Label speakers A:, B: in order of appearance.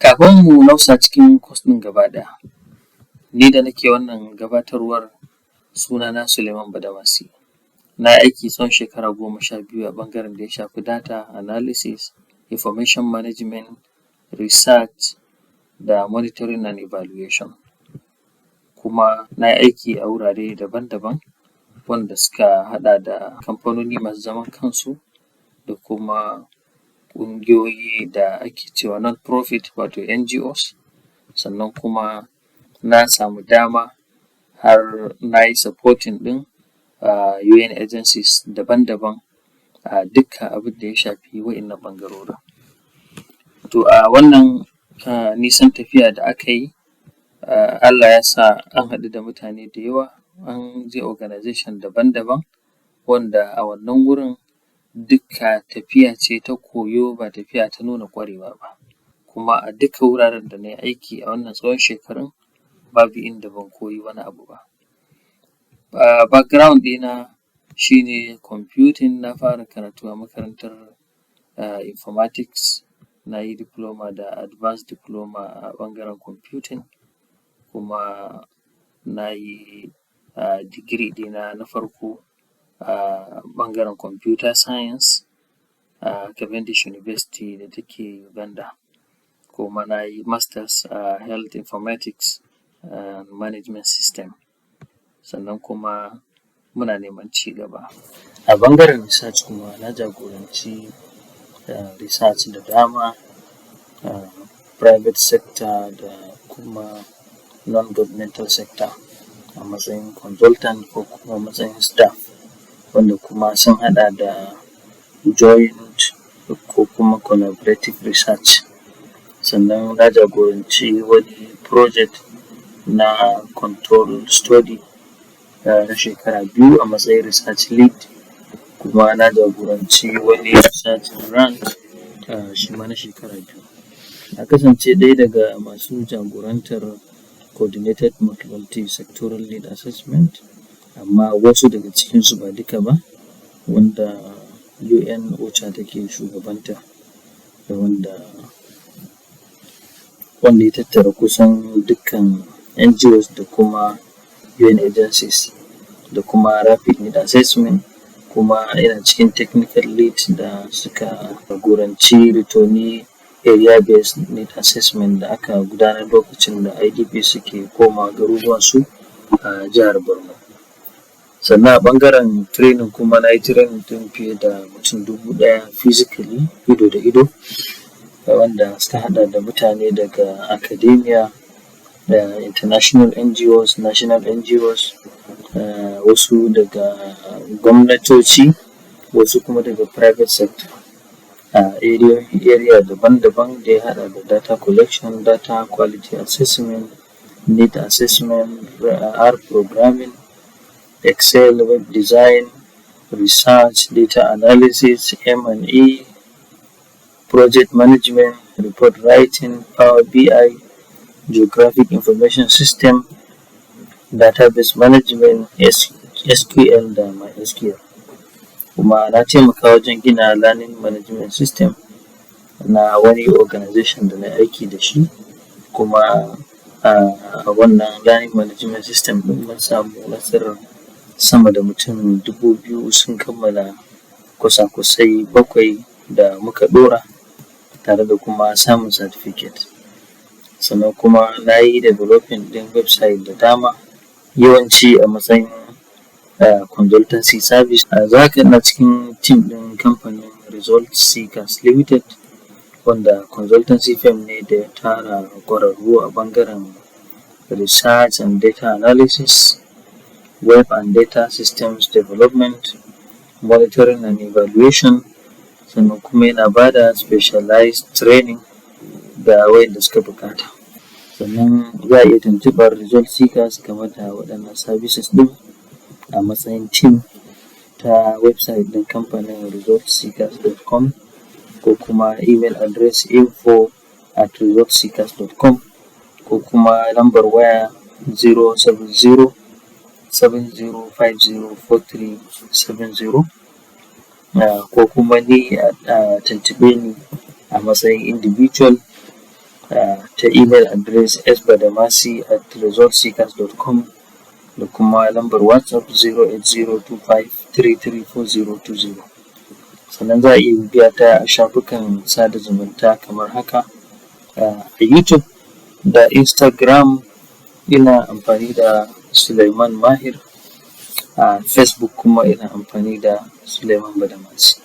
A: Kafin mu nausa cikin course ɗin gaba ɗaya, ni da nake wannan gabatarwar sunana Sulaiman Badamasi. Na yi aiki tsawon shekara 12 a ɓangaren da ya shafi data analysis, information management, research da monitoring and evaluation. Kuma na yi aiki a wurare daban-daban wanda suka haɗa da kamfanoni masu zaman kansu da kuma ƙungiyoyi da ake cewa non-profit wato NGOs, sannan kuma na samu dama har na yi supporting ɗin UN agencies daban-daban a dukkan abin da ya shafi wa'innan ɓangarorin. To a wannan nisan tafiya da aka yi, Allah ya sa an haɗu da mutane da yawa, an je organization daban-daban wanda a wannan wurin dukka tafiya ce ta koyo ba tafiya ta nuna ƙwarewa ba. Kuma a duka wuraren da na yi aiki a wannan tsawon shekarun babu inda ban koyi wani abu ba. Background ɗina shi ne computing. Na fara karatu a makarantar informatics, na yi diploma da advanced diploma a ɓangaren computing, kuma na yi degree ɗina na farko a ɓangaren computer science a Cavendish University da take Uganda. Kuma na yi masters a health informatics and management system. Sannan kuma muna neman ci gaba. A ɓangaren research kuma na jagoranci research da dama, private sector da kuma non-governmental sector a matsayin consultant ko kuma matsayin staff, wanda kuma sun haɗa da joint ko kuma collaborative research. Sannan na jagoranci wani project na control study na shekara 2 a matsayin research lead, kuma na jagoranci wani research grant shi ma na shekara 2. Na kasance ɗaya daga masu jagorantar coordinated multi-sectoral lead assessment, amma wasu daga cikinsu ba duka ba, wanda UN OCHA take shugabanta da wanda ya tattara kusan dukkan NGOs da kuma UN agencies da kuma rapid need assessment, kuma yana cikin technical lead da suka jagoranci Ritoni area based need assessment da aka gudanar lokacin da IDP suke koma garuruwansu a jihar Borno. Sannan a ɓangaren training kuma na yi training ɗin fiye da mutum 1000 physically ido da ido, wanda suka haɗa da mutane daga academia da international NGOs, national NGOs, wasu daga gwamnatoci, wasu kuma daga private sector a area daban-daban da ya haɗa da data collection, data quality assessment, need assessment, R programming, Excel, web design, research, data analysis, M&E, project management, report writing, Power BI, geographic information system, database management, SQL da MySQL. Kuma na taimaka wajen gina learning management system na wani organization da na aiki da shi, kuma a wannan learning management system ɗin mun samu nasarar sama da mutum 2000 sun kammala kwasa-kwasai 7 da muka ɗora, tare da kuma samun certificate. Sannan kuma na yi developing ɗin website da dama, yawanci a matsayin consultancy service. A zaka ina cikin team ɗin kamfanin Result Seekers Limited, wanda consultancy firm ne da ya tara ƙwararru a ɓangaren research and data analysis, web and data systems development, monitoring and evaluation, sannan kuma yana ba da specialized training ga wayanda suka bukata. Sannan za a iya tuntuɓar Result Seekers game da waɗannan services ɗin a matsayin team ta website ɗin kamfanin resultseekers.com ko kuma email address info@resultseekers.com ko kuma lambar waya 07070504370, ko kuma ni a tuntuɓe ni a matsayin individual ta email address sbadamasi@resultseekers.com da kuma lambar WhatsApp 08025334020. Sannan za a iya bibiya ta a shafukan sada zumunta kamar haka, a YouTube da Instagram ina amfani da Sulaiman Mahir, a Facebook kuma ina amfani da Sulaiman Badamasi.